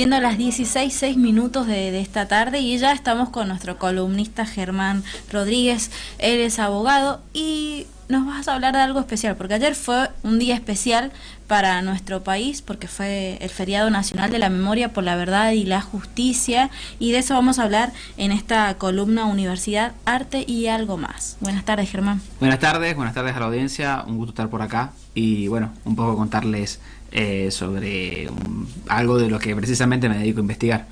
Siendo las 16:06 de esta tarde y ya estamos con nuestro columnista Germán Rodríguez. Él es abogado y nos vas a hablar de algo especial, porque ayer fue un día especial para nuestro país, porque fue el feriado nacional de la memoria por la verdad y la justicia, y de eso vamos a hablar en esta columna Universidad, Arte y algo más. Buenas tardes, Germán. Buenas tardes a la audiencia, un gusto estar por acá y bueno, un poco contarles sobre algo de lo que precisamente me dedico a investigar.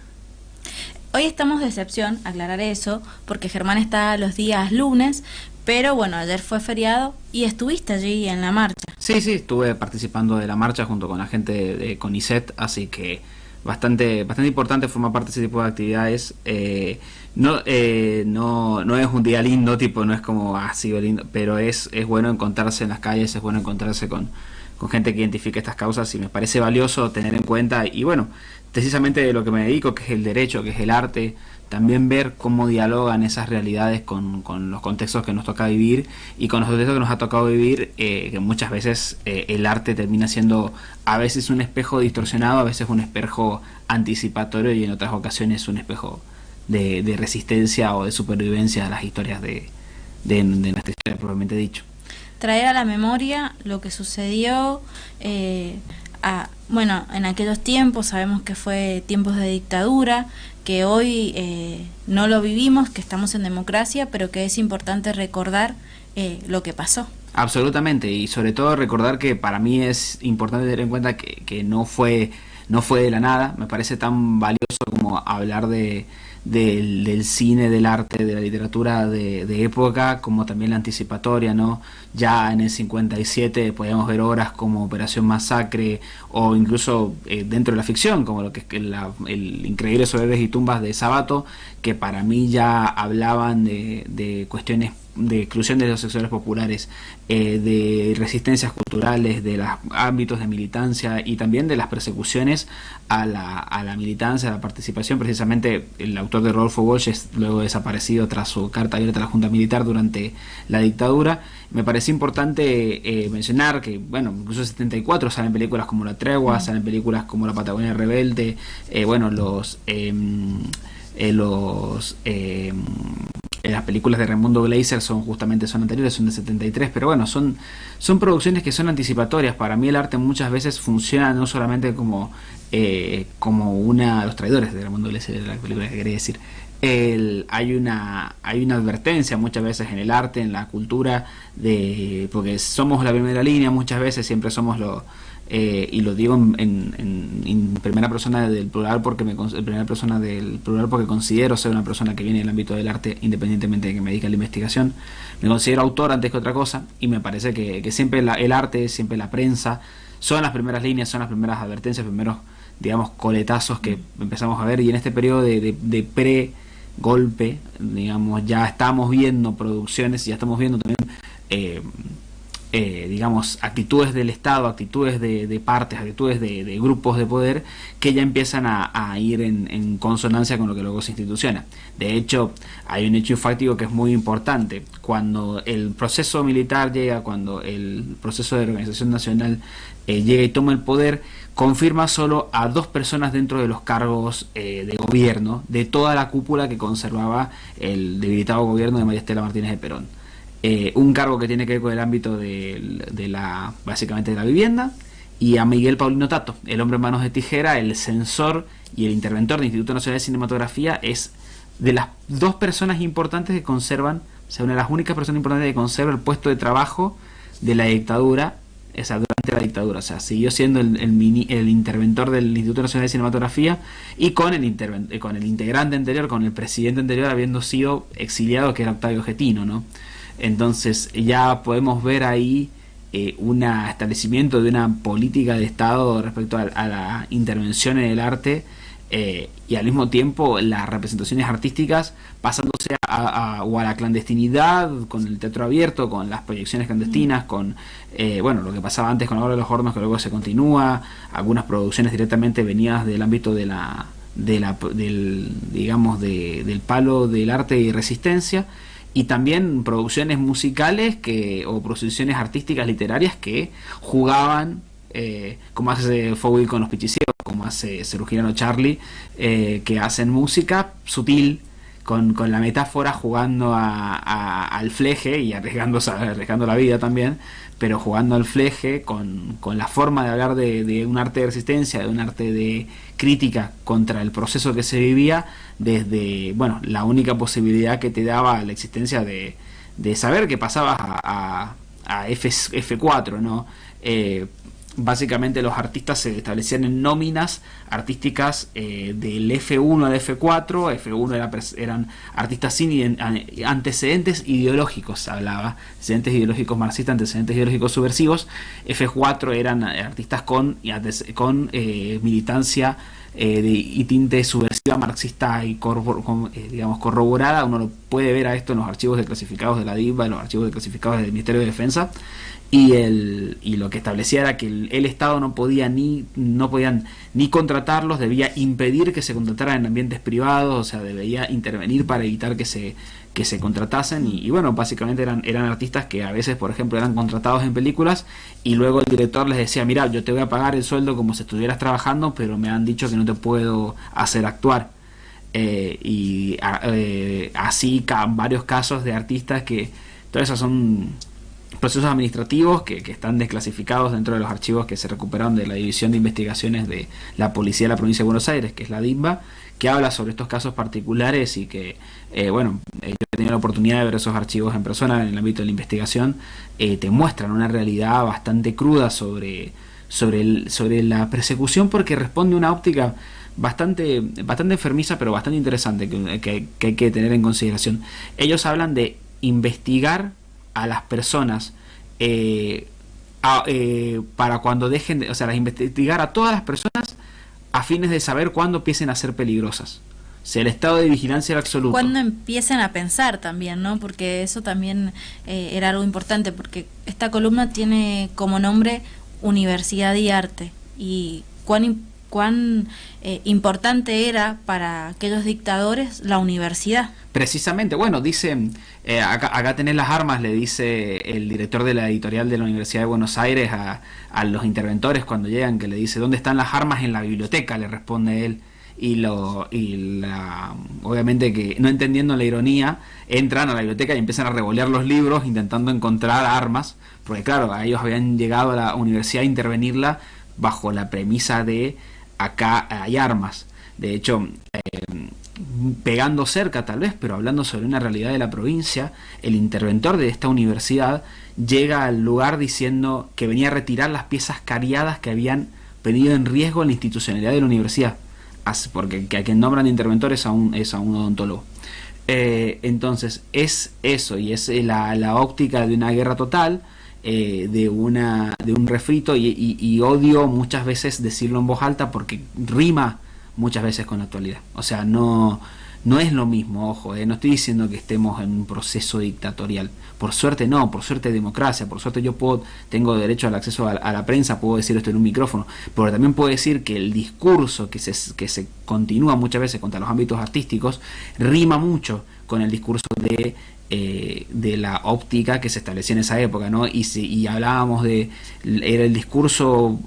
Hoy estamos de excepción, aclarar eso, porque Germán está los días lunes, pero bueno, ayer fue feriado y estuviste allí en la marcha. Sí, estuve participando de la marcha junto con la gente de CONICET, así que bastante importante formar parte de ese tipo de actividades. No es un día lindo, tipo, no es como así lindo, pero es bueno encontrarse en las calles, es bueno encontrarse con gente que identifique estas causas y me parece valioso tener en cuenta, y bueno, precisamente de lo que me dedico, que es el derecho, que es el arte, también ver cómo dialogan esas realidades con los contextos que nos toca vivir y con los contextos que nos ha tocado vivir, que muchas veces el arte termina siendo a veces un espejo distorsionado, a veces un espejo anticipatorio y en otras ocasiones un espejo de resistencia o de supervivencia a las historias de nuestra historia propiamente dicho. Traer a la memoria lo que sucedió, bueno, en aquellos tiempos, sabemos que fue tiempos de dictadura, que hoy no lo vivimos, que estamos en democracia, pero que es importante recordar lo que pasó. Absolutamente, y sobre todo recordar que para mí es importante tener en cuenta que no fue de la nada. Me parece tan valioso como hablar del cine, del arte, de la literatura de época, como también la anticipatoria, ¿no? Ya en el 57 podíamos ver obras como Operación Masacre, o incluso dentro de la ficción, como lo que es el Increíble Soleres y Tumbas de Sabato, que para mí ya hablaban de cuestiones de exclusión de los sectores populares, de resistencias culturales, de los ámbitos de militancia y también de las persecuciones a la militancia, a la participación. Precisamente el autor de Rodolfo Walsh es luego desaparecido tras su carta abierta a la Junta Militar durante la dictadura. Me parece importante mencionar que, bueno, incluso en 74 salen películas como La Tregua, salen películas como La Patagonia Rebelde, las películas de Raimundo Gleiser son anteriores, son de 73, pero bueno, son producciones que son anticipatorias. Para mí el arte muchas veces funciona no solamente como Los Traidores de Raimundo Gleiser, la película que quería decir. Hay una advertencia muchas veces en el arte, en la cultura, porque somos la primera línea, muchas veces siempre somos y lo digo en primera persona del plural porque considero ser una persona que viene del ámbito del arte, independientemente de que me dedique a la investigación. Me considero autor antes que otra cosa, y me parece que siempre el arte, siempre la prensa son las primeras líneas, son las primeras advertencias, primeros, digamos, coletazos que empezamos a ver. Y en este periodo de pre-golpe, digamos, ya estamos viendo producciones y ya estamos viendo también digamos, actitudes del Estado, actitudes de partes, actitudes de grupos de poder que ya empiezan a ir en consonancia con lo que luego se instituciona. De hecho, hay un hecho fáctico que es muy importante. Cuando el proceso militar llega, cuando el proceso de organización nacional llega y toma el poder, confirma solo a 2 personas dentro de los cargos de gobierno, de toda la cúpula que conservaba el debilitado gobierno de María Estela Martínez de Perón. Un cargo que tiene que ver con el ámbito básicamente de la vivienda, y a Miguel Paulino Tato, el hombre en manos de tijera, el censor y el interventor del Instituto Nacional de Cinematografía. Es de las 2 personas importantes que conservan, o sea, una de las únicas personas importantes que conserva el puesto de trabajo de la dictadura, o sea, durante la dictadura. O sea, siguió siendo el interventor del Instituto Nacional de Cinematografía, y con el integrante anterior, con el presidente anterior, habiendo sido exiliado, que era Octavio Getino, ¿no? Entonces ya podemos ver ahí un establecimiento de una política de Estado respecto a la intervención en el arte, y al mismo tiempo las representaciones artísticas pasándose a la clandestinidad, con el teatro abierto, con las proyecciones clandestinas, con lo que pasaba antes con la obra de los hornos, que luego se continúa, algunas producciones directamente venidas del ámbito del palo del arte y resistencia, y también producciones musicales o producciones artísticas literarias que jugaban, como hace Fowell con Los Pichicieros, como hace Cerugirano Charlie, que hacen música sutil, con la metáfora, jugando al fleje y arriesgando la vida también, pero jugando al fleje con la forma de hablar de un arte de resistencia, de un arte de crítica contra el proceso que se vivía, desde, bueno, la única posibilidad que te daba la existencia de saber que pasabas a F4, ¿no? Básicamente los artistas se establecían en nóminas artísticas del F1 al F4. F1 eran artistas sin antecedentes ideológicos, se hablaba, antecedentes ideológicos marxistas, antecedentes ideológicos subversivos. F4 eran artistas con militancia y tinte subversiva marxista y digamos corroborada. Uno lo puede ver a esto en los archivos declasificados de la DIVA, en los archivos declasificados del Ministerio de Defensa. Y lo que establecía era que el Estado no podían ni contratarlos, debía impedir que se contrataran en ambientes privados, o sea, debía intervenir para evitar que se contratasen. Y bueno, básicamente eran artistas que a veces, por ejemplo, eran contratados en películas y luego el director les decía: mira, yo te voy a pagar el sueldo como si estuvieras trabajando, pero me han dicho que no te puedo hacer actuar. Así varios casos de artistas que todas esas son procesos administrativos que están desclasificados dentro de los archivos que se recuperaron de la División de Investigaciones de la Policía de la Provincia de Buenos Aires, que es la DIMBA, que habla sobre estos casos particulares y que, yo he tenido la oportunidad de ver esos archivos en persona en el ámbito de la investigación. Te muestran una realidad bastante cruda sobre la persecución, porque responde a una óptica bastante enfermiza, pero bastante interesante que hay que tener en consideración. Ellos hablan de investigar a las personas para cuando dejen de, o sea, investigar a todas las personas a fines de saber cuándo empiecen a ser peligrosas. O sea, el estado de vigilancia absoluto. Cuando empiecen a pensar también, ¿no? Porque eso también era algo importante, porque esta columna tiene como nombre Universidad y Arte, y cuán importante era para aquellos dictadores la universidad. Precisamente, bueno, dice, acá tenés las armas, le dice el director de la editorial de la Universidad de Buenos Aires a los interventores cuando llegan, que le dice: ¿dónde están las armas? En la biblioteca, le responde él. Obviamente que no entendiendo la ironía, entran a la biblioteca y empiezan a revolear los libros intentando encontrar armas, porque claro, a ellos habían llegado a la universidad a intervenirla bajo la premisa de: acá hay armas. De hecho, pegando cerca tal vez, pero hablando sobre una realidad de la provincia, el interventor de esta universidad llega al lugar diciendo que venía a retirar las piezas cariadas que habían venido en riesgo en la institucionalidad de la universidad, porque a quien nombran interventor es a un odontólogo. Entonces es eso, y es la óptica de una guerra total, de un refrito, y odio muchas veces decirlo en voz alta porque rima muchas veces con la actualidad. O sea, no es lo mismo, ojo, no estoy diciendo que estemos en un proceso dictatorial. Por suerte no, por suerte democracia, por suerte tengo derecho al acceso a la prensa, puedo decir esto en un micrófono, pero también puedo decir que el discurso que se continúa muchas veces contra los ámbitos artísticos rima mucho con el discurso de la óptica que se establecía en esa época, ¿no? Y hablábamos era el discurso,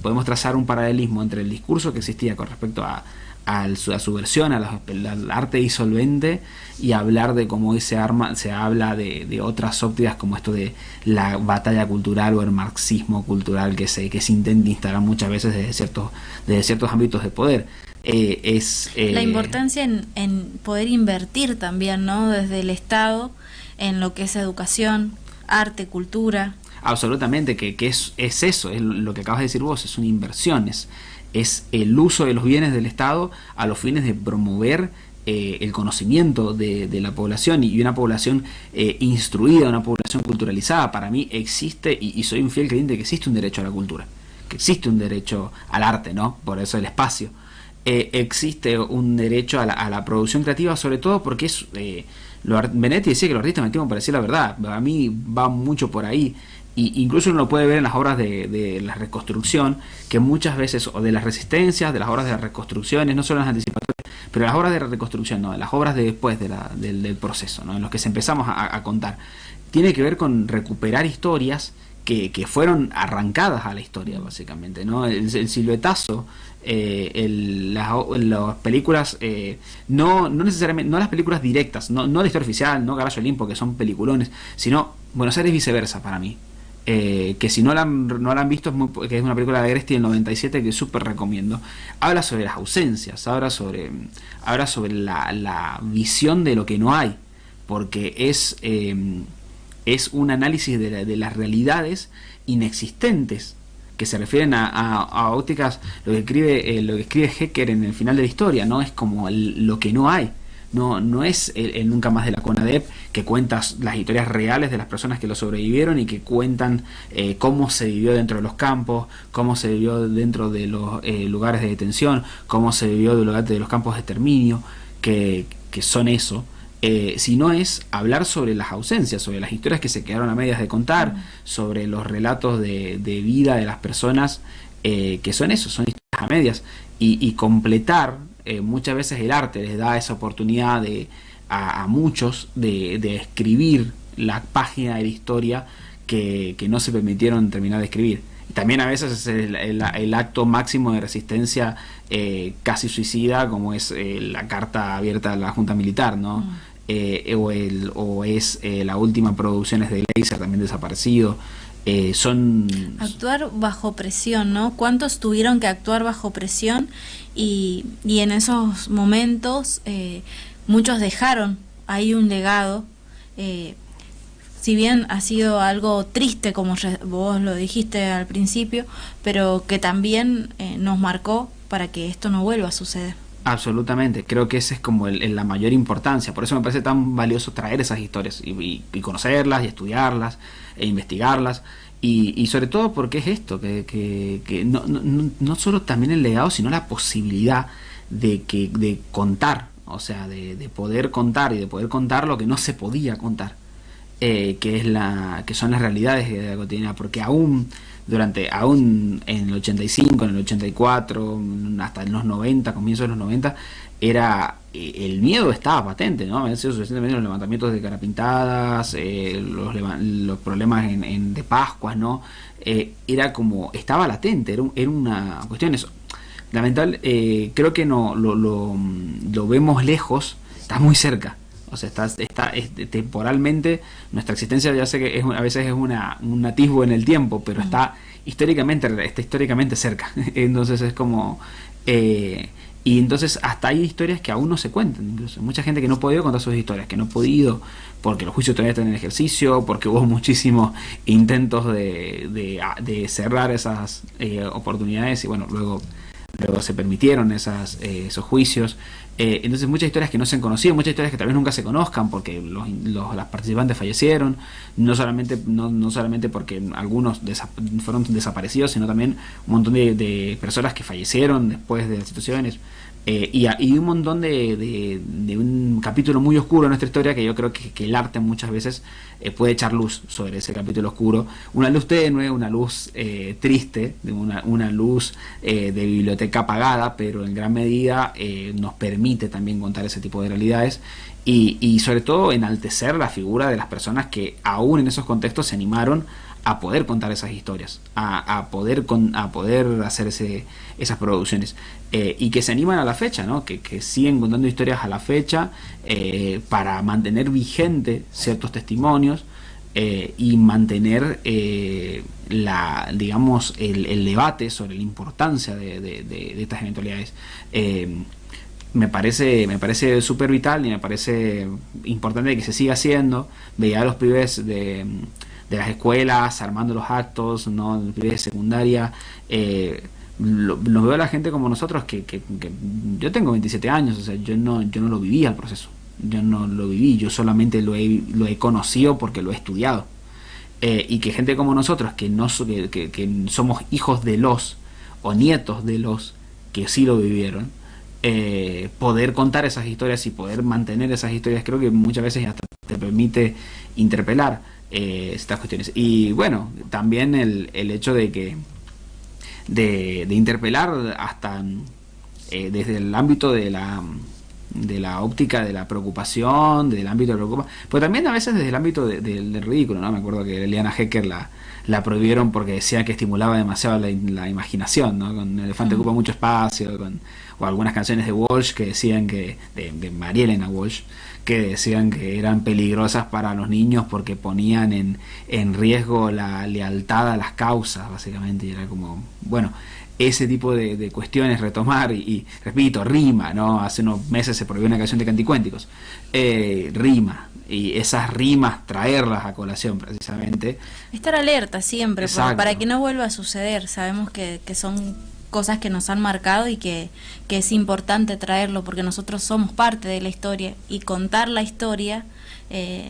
podemos trazar un paralelismo entre el discurso que existía con respecto a la subversión, al arte disolvente, y hablar de cómo se habla de otras ópticas, como esto de la batalla cultural o el marxismo cultural que se intenta instalar muchas veces desde ciertos ámbitos de poder. La importancia en poder invertir también, ¿no? Desde el Estado en lo que es educación, arte, cultura. Absolutamente, que es eso, es lo que acabas de decir vos, es una inversión, es el uso de los bienes del Estado a los fines de promover el conocimiento de la población, y una población instruida, una población culturalizada. Para mí existe, y soy un fiel creyente, que existe un derecho a la cultura, que existe un derecho al arte, ¿no? Por eso el espacio. Existe un derecho a la producción creativa, sobre todo porque Benedetti decía que los artistas mentimos para decir la verdad. A mí va mucho por ahí, y incluso uno lo puede ver en las obras de la reconstrucción, que muchas veces, o de las resistencias, de las obras de las reconstrucciones, no solo las anticipatorias, pero las obras de la reconstrucción, no, las obras de después del proceso, ¿no? En los que empezamos a contar, tiene que ver con recuperar historias que fueron arrancadas a la historia, básicamente, ¿no? El siluetazo, las películas, no necesariamente, no las películas directas, no la historia oficial, no Garage Olimpo, que son peliculones, sino Buenos Aires viceversa para mí. Que si no la han visto, que es una película de Agresti del 97 que súper recomiendo. Habla sobre las ausencias, habla sobre la visión de lo que no hay, porque es un análisis de las realidades inexistentes, que se refieren a ópticas, lo que escribe Hecker en el final de la historia, ¿no? Es como lo que no hay. No es el Nunca Más de la CONADEP, que cuenta las historias reales de las personas que lo sobrevivieron y que cuentan cómo se vivió dentro de los campos, cómo se vivió dentro de los lugares de detención, cómo se vivió de los campos de exterminio, que son eso. Sino es hablar sobre las ausencias, sobre las historias que se quedaron a medias de contar, sobre los relatos de vida de las personas, que son eso, son historias a medias, y completar. Muchas veces el arte les da esa oportunidad a muchos de escribir la página de la historia que no se permitieron terminar de escribir. Y también a veces es el acto máximo de resistencia casi suicida, como es la carta abierta a la Junta Militar, ¿no? O es la última producciones de Gleiser, también desaparecido. Son actuar bajo presión, ¿no? ¿Cuántos tuvieron que actuar bajo presión? Y en esos momentos muchos dejaron ahí un legado, si bien ha sido algo triste, como vos lo dijiste al principio, pero que también nos marcó para que esto no vuelva a suceder. Absolutamente, creo que esa es como la mayor importancia. Por eso me parece tan valioso traer esas historias y conocerlas y estudiarlas e investigarlas, y sobre todo porque es esto, que no solo también el legado, sino la posibilidad de contar, o sea, de poder contar y de poder contar lo que no se podía contar, que son las realidades de la cotidiana, porque aún en el 85, en el 84, hasta en los 90, comienzos de los 90, el miedo estaba patente, ¿no? Habían sido suficientemente los levantamientos de cara pintadas, los problemas de Pascuas, ¿no? Estaba latente, era una cuestión eso. Lamentable, creo que no lo vemos lejos, está muy cerca. O sea, temporalmente, nuestra existencia, ya sé que a veces es un atisbo en el tiempo, pero está históricamente cerca. Entonces es como... y entonces hasta hay historias que aún no se cuentan, incluso. Mucha gente que no ha podido contar sus historias, que no ha podido, porque los juicios todavía están en ejercicio, porque hubo muchísimos intentos de cerrar esas oportunidades, y bueno, luego se permitieron esos juicios. Entonces muchas historias que no se han conocido, muchas historias que tal vez nunca se conozcan porque las participantes fallecieron, no solamente porque algunos fueron desaparecidos, sino también un montón de personas que fallecieron después de las situaciones, y un montón de un capítulo muy oscuro en nuestra historia, que yo creo que el arte muchas veces puede echar luz sobre ese capítulo oscuro, una luz tenue, una luz triste, una luz de biblioteca apagada, pero en gran medida nos permite también contar ese tipo de realidades, y sobre todo enaltecer la figura de las personas que aún en esos contextos se animaron a poder contar esas historias, a poder hacer esas producciones, y que se animan a la fecha, ¿no? Que siguen contando historias a la fecha, para mantener vigente ciertos testimonios, y mantener digamos el debate sobre la importancia de estas eventualidades. Me parece súper vital, y me parece importante que se siga haciendo. Veía a los pibes de las escuelas armando los actos, ¿no? Los pibes de secundaria, nos veo a la gente como nosotros, que yo tengo 27 años, o sea, yo no lo viví al proceso, yo no lo viví, yo solamente lo he conocido porque lo he estudiado, y que gente como nosotros, que somos hijos de o nietos de los que sí lo vivieron, poder contar esas historias y poder mantener esas historias, creo que muchas veces hasta te permite interpelar estas cuestiones. Y bueno, también el hecho de interpelar hasta desde el ámbito de de la óptica de la preocupación, del ámbito de preocupación, pero también a veces desde el ámbito del ridículo, ¿no? Me acuerdo que Eliana Hecker la prohibieron porque decía que estimulaba demasiado la imaginación, ¿no? Con Elefante ocupa mucho espacio, o algunas canciones de Walsh que decían que, de María Elena Walsh, que decían que eran peligrosas para los niños porque ponían en riesgo la lealtad a las causas, básicamente, y era como, bueno, ese tipo de cuestiones retomar, y repito, rima, ¿no? Hace unos meses se prohibió una canción de Canticuénticos, rima, y esas rimas traerlas a colación precisamente. Estar alerta siempre, para que no vuelva a suceder. Sabemos que son cosas que nos han marcado y que es importante traerlo porque nosotros somos parte de la historia, y contar la historia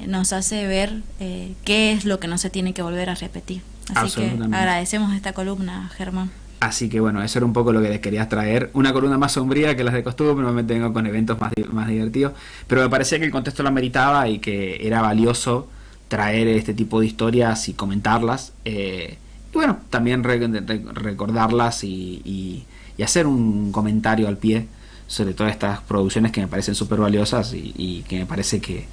nos hace ver qué es lo que no se tiene que volver a repetir. Así que agradecemos esta columna, Germán. Así que bueno, eso era un poco lo que les quería traer. Una columna más sombría que las de costumbre, normalmente vengo con eventos más divertidos, pero me parecía que el contexto lo ameritaba y que era valioso traer este tipo de historias y comentarlas. Y bueno, también recordarlas y hacer un comentario al pie sobre todas estas producciones que me parecen súper valiosas y que me parece que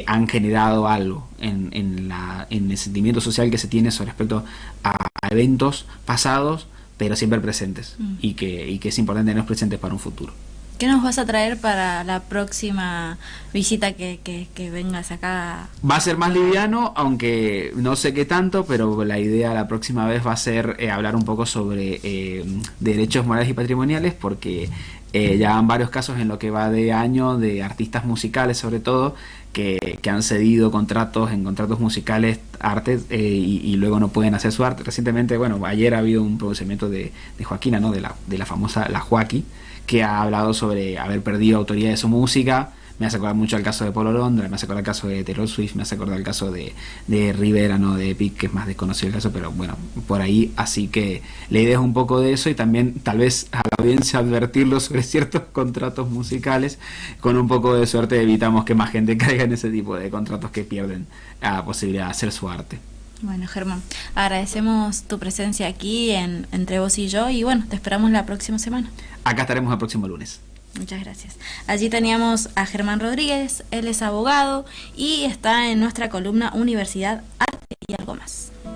han generado algo en el sentimiento social que se tiene sobre respecto a eventos pasados, pero siempre presentes, y que es importante tenerlos presentes para un futuro. ¿Qué nos vas a traer para la próxima visita que vengas acá? Va a ser más liviano, aunque no sé qué tanto, pero la idea la próxima vez va a ser hablar un poco sobre derechos morales y patrimoniales, porque ya van varios casos en lo que va de año de artistas musicales, sobre todo, que han cedido contratos musicales, artes, y luego no pueden hacer su arte. Recientemente, bueno, ayer ha habido un pronunciamiento de Joaquina, ¿no? de la famosa La Joaquí, que ha hablado sobre haber perdido autoría de su música. Me hace acordar mucho al caso de Polo Londra, me hace acordar el caso de Taylor Swift, me hace acordar el caso de Rivera, ¿no? de Epic, que es más desconocido el caso, pero bueno, por ahí. Así que la idea es un poco de eso, y también tal vez a la audiencia advertirlo sobre ciertos contratos musicales. Con un poco de suerte evitamos que más gente caiga en ese tipo de contratos que pierden la posibilidad de hacer su arte. Bueno, Germán, agradecemos tu presencia aquí entre vos y yo, y bueno, te esperamos la próxima semana. Acá estaremos el próximo lunes. Muchas gracias. Allí teníamos a Germán Rodríguez, él es abogado y está en nuestra columna Universidad, Arte y algo más.